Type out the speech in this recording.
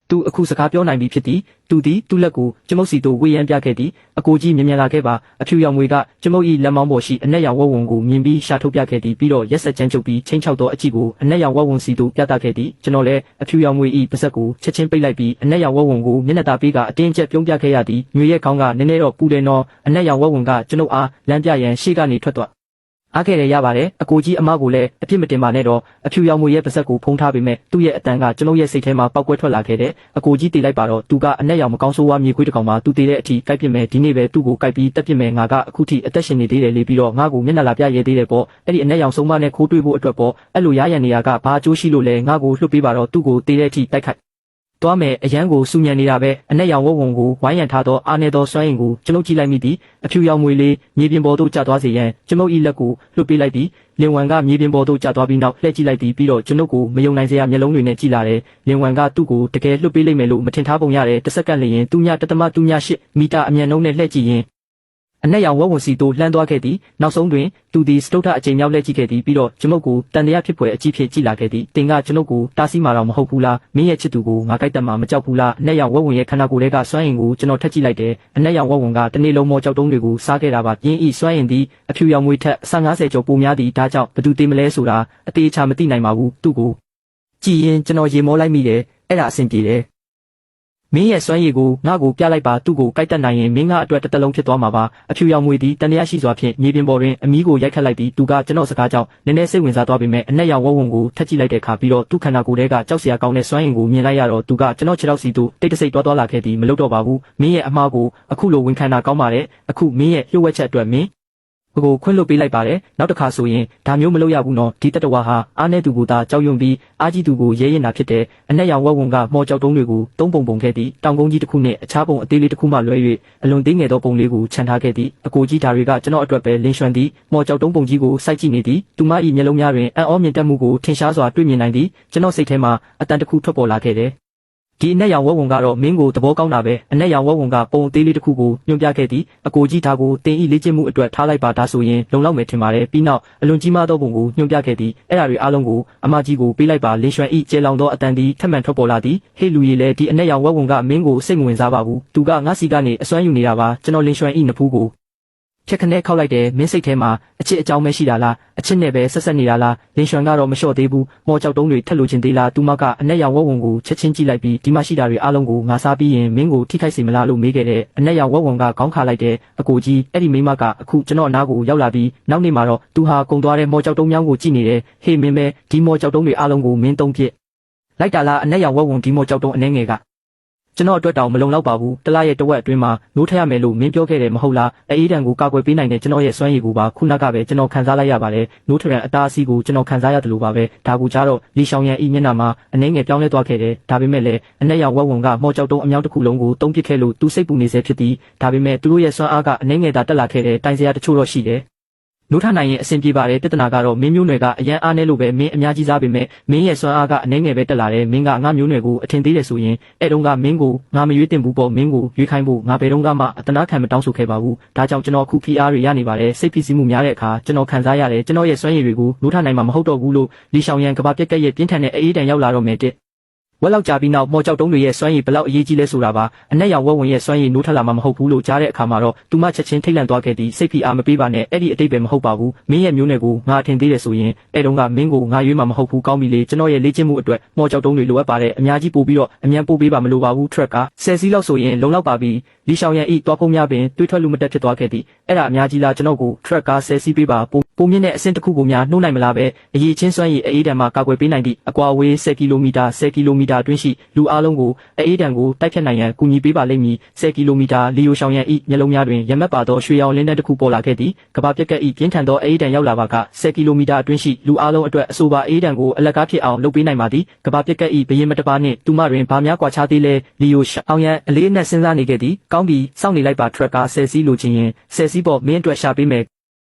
သူအခုစကားပြောနိုင်ပြီဖြစ်သည်သူသည်သူ့လက်ကိုကျမုပ်စီသို့ဝေယံပြခဲ့သည်အကိုကြီးမြင်လာခဲ့ပါအဖြူရောင်မွေကကျမုပ်၏လက်မောင်းပေါ်ရှိအနက်ရောင်ဝက်ဝံကိုမြင်ပြီးရှာထုတ်ပြခဲ့သည်ပြီးတော့ရက်ဆက်ချမ်းချုပ်ပြီးချင်းချောက်သောအကြည့်ကိုအနက်ရောင်ဝက်ဝံစီသို့ပြသခဲ့သည်ကျွန်တော်လည်းအဖြူရောင်မွေ၏ပါးစပ်ကိုချက်ချင်းပိတ်လိုက်ပြီးအနက်ရောင်ဝက်ဝံကိုမျက်နှာသားပေးကအတင်းကျပ်ပြုံးပြခဲ့ရသည်ညွေရဲ့ခေါင်းကနည်းနည်းတော့ပူတယ်နော်အနက်ရောင်ဝက်ဝံကကျွန်ုပ်အားလမ်းပြရန်ရှေ့ကနေထွက်သွားအားခဲ့ရပါတယ်အကိုကြီးအမကိုလည်းအပြစ်မတင်ပါနဲ့တော့အဖြူရောင်မွေရဲ့ပါးစပ်ကိုဖုံးထားပေမဲ့သူ့ရဲ့အတန်ကကျွန်ုပ်ရဲ့စိတ်ထဲမှာပောက်ကွဲထွက်လာခဲ့တယ်အကိုကြီးတေးလိုက်ပါတော့သူကအနက်ရောင်မကောင်းဆိုးဝါးမြေခွေးတစ်ကောင်မှသူတေးတဲ့အထိကိုက်ပြစ်မယ်ဒီနေ့ပဲသူ့ကိုကိုက်ပြီးတက်ပြစ်မယ်ငါကအခုထိအသက်ရှင်နေသေးတယ်လေပြီးတော့ငါ့ကိုမျက်နှာလာပြရဲသေးတယ်ပေါ့အဲ့ဒီအနက်ရောင်ဆုံးမနဲ့ခိုးတွေးဖို့အတွက်ပေါ့အဲ့လိုရရန်နေရကဘာအကျိုးရှိလို့လဲငါ့ကိုလွှတ်ပေးပါတော့သူ့ကိုတေးတဲ့အထိတိုက်ခိုက်သွားမယ်အရန်ကိုစူညံနေတာပဲအနက်ရောင်ဝုံဝုံကိုဝိုင်းရန်ထားသောအားနေသောစွမ်းအင်ကိုကျွန်ုပ်ကြည့်လိုက်မိသည်အဖြူရောင်မွေလေးမြေပြင်ပေါ်သို့ကျသွားစေရန်ကျွန်ုပ်၏လက်ကိုလွှတ်ပေးလိုက်သည်လင်ဝမ်ကမြေပြင်ပေါ်သို့ကျသွားပြီးနောက်လှည့်ကြည့်လိုက်သည်ပြီးတော့ကျွန်ုပ်ကိုမယုံနိုင်စရာမျက်လုံးတွေနဲ့ကြည့်လာတယ်လင်ဝမ်ကသူ့ကိုတကယ်လွှတ်ပေးလိုက်မယ်လို့မထင်ထားပုံရတယ်တစ်စက္ကန့်လျင်3.8 မီတာအမြန်နှုန်းနဲ့လှည့်ကြည့်ရင်အနက်ရောင်ဝက်ဝံစီတို့လှမ်းသွားခဲ့သည်နောက်ဆုံးတွင်သူသည်စတုထအချိန်မြောက်လှည့်ကြည့်ခဲ့သည်ပြီးတော့ကျွန်ုပ်ကိုတန်တရားဖြစ်ဖွယ်အကြည့်ဖြစ်ကြည့်လာခဲ့သည်တင်ကကျွန်ုပ်ကိုတားဆီးမှာတော့မဟုတ်ဘူးလားမင်းရဲ့ချစ်သူကိုငါကြိုက်တတ်မှာမကြောက်ဘူးလားအနက်ရောင်ဝက်ဝံရဲ့ခန္ဓာကိုယ်ထဲကစွမ်းအင်ကိုကျွန်တော်ထက်ကြည့်လိုက်တယ်အနက်ရောင်ဝက်ဝံကတနေ့လုံးမောကြောက်တုံးတွေကိုစားခဲ့တာပါပြင်းဤစွမ်းအင်သည်အဖြူရောင်မွေထက်150ကျော်ပိုများသည်ဒါကြောင့်ဘသူတေးမလဲဆိုတာအသေးချာမသိနိုင်ပါဘူးသူ့ကိုကြည်ရင်ကျွန်တော်ရေမောလိုက်မိတယ်အဲ့ဒါအဆင်ပြေတယ်မင်းရဲ့စွမ်းရည်ကိုငါ့ကိုပြလိုက်ပါသူ့ကိုကြိုက်တတ်နိုင်ရင်မင်းကအတွက်တစ်လုံးဖြစ်သွားမှာပါအဖြူရောင်မွေသည်တန်တရားရှိစွာဖြင့်မြေပြင်ပေါ်တွင်အမီးကိုရိုက်ခတ်လိုက်ပြီးသူကကျွန်တော်စကားကြောင့်နည်းနည်းစိတ်ဝင်စားသွားပေမဲ့အနက်ရောင်ဝုံဝုံကိုထက်ကြည့်လိုက်တဲ့အခါပြီးတော့သူ့ခန္ဓာကိုယ်ထဲကကြောက်စရာကောင်းတဲ့စွမ်းရည်ကိုမြင်လိုက်ရတော့သူကကျွန်တော်ခြေထောက်စီသို့တိတ်တဆိတ်သွားလာခဲ့သည်မလုပ်တော့ပါဘူးမင်းရဲ့အမှားကိုအခုလိုဝန်ခံတာကောင်းပါတယ်အခုမင်းရဲ့လျှို့ဝှက်ချက်အတွက်မင်းကိုခွင့်လွှတ်ပေးလိုက်ပါတယ်နောက်တစ်ခါဆိုရင်ဒါမျိုးမလုပ်ရဘူးနော်ဒီတတဝါဟာအားနဲ့သူကိုသာကြောက်ရွံ့ပြီးအားကြီးသူကိုရဲရင်တာဖြစ်တယ်အနက်ရောင်ဝက်ဝံကမော်ကြောက်တုံးတွေကိုသုံးပုံခဲ့သည်တောင်ကုန်းကြီးတစ်ခုနဲ့အခြားပုံအသေးလေးတစ်ခုမှလွဲ၍အလွန်သေးငယ်သောပုံလေးကိုခြံထားခဲ့သည်အကိုကြီးဓာတွေကကျွန်တော်အတွက်ပဲလင်းရွှန်သည်မော်ကြောက်တုံးပုံကြီးကိုစိုက်ကြည့်နေသည်သူမ၏မျက်လုံးများတွင်အံ့ဩမြင့်တက်မှုကိုထင်ရှားစွာတွေ့မြင်နိုင်သည်ကျွန်တော်စိတ်ထဲမှာအတန်တစ်ခုထွက်ပေါ်လာခဲ့တယ်ဒီအနက်ရောင်ဝက်ဝံကတော့မင်းကိုသဘောကောင်းတာပဲအနက်ရောင်ဝက်ဝံကပုံအသေးလေးတစ်ခုကိုညွှန်ပြခဲ့သည်အကိုကြီးဒါကိုတင်ဤလေ့ကျင့်မှုအတွက်ထားလိုက်ပါဒါဆိုရင်လုံလောက်မယ်ထင်ပါတယ်ပြီးနောက်အလွန်ကြီးမားသောပုံကိုညွှန်ပြခဲ့သည်အဲ့ဒါတွေအားလုံးကိုအမကြီးကိုပေးလိုက်ပါလင်းရွှန်ဤကျဲလောင်သောအတန်သည်ထပ်မံထွက်ပေါ်လာသည်ဟေးလူကြီးလည်းဒီအနက်ရောင်ဝက်ဝံကမင်းကိုစိတ်ဝင်စားပါဘူးသူကငါစီကနေအစွမ်းယူနေတာပါကျွန်တော်လင်းရွှန်ဤနဖူးကိုဖြက်ခနဲ့ခောက်လိုက်တယ်မင်းစိတ်ထဲမှာအချစ်အကြောင်းပဲရှိတာလားအချစ်နဲ့ပဲဆက်နေတာလားလင်းရွှန်ကတော့မလျှော့သေးဘူးမော်ကြောက်တုံးတွေထက်လို့ချင်းသေးလားသူမကအနက်ရောင်ဝက်ဝံကိုချက်ချင်းကြည့်လိုက်ပြီးဒီမှာရှိတာတွေအားလုံးကိုငါစားပြီးရင်မင်းကိုထိခိုက်စေမလားလို့မေးခဲ့တယ်အနက်ရောင်ဝက်ဝံကခေါင်းခါလိုက်တယ်အကိုကြီးအဲ့ဒီမိမကအခုကျွန်တော်အနားကိုရောက်လာပြီးနောက်နေ့မှာတော့သူဟာကုံသွားတဲ့မော်ကြောက်တုံးမြောင်းကိုကြည့်နေတယ်ဟေးမင်းပဲဒီမော်ကြောက်တုံးတွေအားလုံးကိုမင်းသုံးဖြစ်လိုက်တာလားအနက်ရောင်ဝက်ဝံဒီမော်ကြောက်တုံးအနှဲငယ်ကကျွန်တော်အတွက်တောင်မလုံလောက်ပါဘူးတလားရဲ့တဝက်အတွင်းမှာနိုးထရမယ်လို့မင်းပြောခဲ့တယ်မဟုတ်လားအေးတန်ကိုကာကွယ်ပေးနိုင်တဲ့ကျွန်တော်ရဲ့စွမ်းရည်ကိုပါခုနကပဲကျွန်တော်ခံစားလိုက်ရပါတယ်နိုးထရန်အတားအဆီးကိုကျွန်တော်ခံစားရတယ်လို့ပါပဲဒါကူကြတော့လီရှောင်ရန်ဤမျက်နှာမှာအနှဲငယ်ပြောင်းလဲသွားခဲ့တယ်ဒါပေမဲ့လည်းအနက်ရောင်ဝက်ဝံကမော်ကြောက်တုံးအမြောက်တစ်ခုလုံးကိုတုံးပစ်ခဲ့လို့သူစိတ်ပူနေစေဖြစ်သည်ဒါပေမဲ့သူတို့ရဲ့စွမ်းအားကအနှဲငယ်သာတက်လာခဲ့တဲ့တိုင်စရာတချို့တော့ရှိတယ်နိုးထနိုင်ရင်အဆင်ပြေပါတယ်ပြဿနာကတော့မင်းမျိုးနွယ်ကအရန်အားနေလို့ပဲမင်းအများကြီးစားပေမဲ့မင်းရဲ့စွမ်းအားကအနှဲငယ်ပဲတက်လာတယ်မင်းကငါမျိုးနွယ်ကိုအထင်သေးတယ်ဆိုရင်အဲ့တုန်းကမင်းကိုငါမရွေးတင်ဘူးပေါ့မင်းကိုရွေးခိုင်းဖို့ငါဘယ်တော့မှအတနာခံမတောင်းဆိုခဲ့ပါဘူးဒါကြောင့်ကျွန်တော်အခု PR တွေရနေပါတယ်စိတ်ဖိစီးမှုများတဲ့အခါကျွန်တော်ခံစားရတယ်ကျွန်တော်ရဲ့စွမ်းရည်တွေကိုနိုးထနိုင်မှာမဟုတ်တော့ဘူးလို့လီရှောင်ရန်ကဘာပြက်ကက်ရဲ့ပြင်းထန်တဲ့အေးတန်ရောက်လာတော့မယ်တဲ့ဝက်လောက်ကြာပြီးနောက်မော်ကြောက်တုံးတွေရဲ့စွမ်းရည်ဘလောက်အရေးကြီးလဲဆိုတာပါအနက်ရောင်ဝက်ဝံရဲ့စွမ်းရည်နိုးထလာမှာမဟုတ်ဘူးလို့ကြားတဲ့အခါမှာတော့သူမချက်ချင်းထိတ်လန့်သွားခဲ့သည်စိတ်ဖိအားမပေးပါနဲ့အဲ့ဒီအတိတ်ပဲမဟုတ်ပါဘူးမင်းရဲ့မျိုးနွယ်ကိုငါအထင်သေးတယ်ဆိုရင်အဲ့တုန်းကမင်းကိုငါရွေးမှာမဟုတ်ဘူးကောင်းပြီလေကျွန်တော်ရဲ့လေ့ကျင့်မှုအတွက်မော်ကြောက်တုံးတွေလိုအပ်ပါတယ်အများကြီးပို့ပြီးတော့အမြန်ပို့ပေးပါမလိုပါဘူးထရက်က10စီးလောက်ဆိုရင်လုံလောက်ပါပြီလီရှောင်ရန်ဤတွားဖုံးများပင်တွေးထွက်လူမတက်ဖြစ်သွားခဲ့သည်အဲ့ဒါအများကြီးလားကျွန်တော်ကိုထရက်က10စီးပေးပါပုံမြင့်တဲ့အဆင့်တစ်ခုကိုများနှိုးနိုင်မလားပဲအရေးချင်းစွမ်းရည်အေးတံမှာကာကွယ်ပေးနိုင်သည့်အကွာအဝေး10ကီလိုမီတာအတွင်းရှိလူအားလုံးကိုအေးတံကိုတိုက်ဖြတ်နိုင်ရန်ကူညီပေးပါလိမ့်မည်10ကီလိုမီတာလီယိုရှောင်ရန်ဤမျက်လုံးများတွင်ရမတ်ပါသောရွှေရောင်လင်းတဲ့တစ်ခုပေါ်လာခဲ့သည်ကဘာပြက်ကက်ဤပြင်းထန်သောအေးတံရောက်လာပါက10ကီလိုမီတာအတွင်းရှိလူအားလုံးအတွက်အဆိုပါအေးတံကိုအလကားဖြစ်အောင်လုပ်ပေးနိုင်ပါသည်ကဘာပြက်ကက်ဤဘရင်မတပါနှင့်သူမတွင်ဘာများကွာခြားသေးလဲလီယိုရှောင်ရန်အလေးအနက်စဉ်းစားနေခဲ့သည်ကောင်းပြီစောင့်နေလိုက်ပါထရက်က10စီးလိုချင်ရင်10စီးပေါ်မင်းအတွက်ရှာပေးမယ်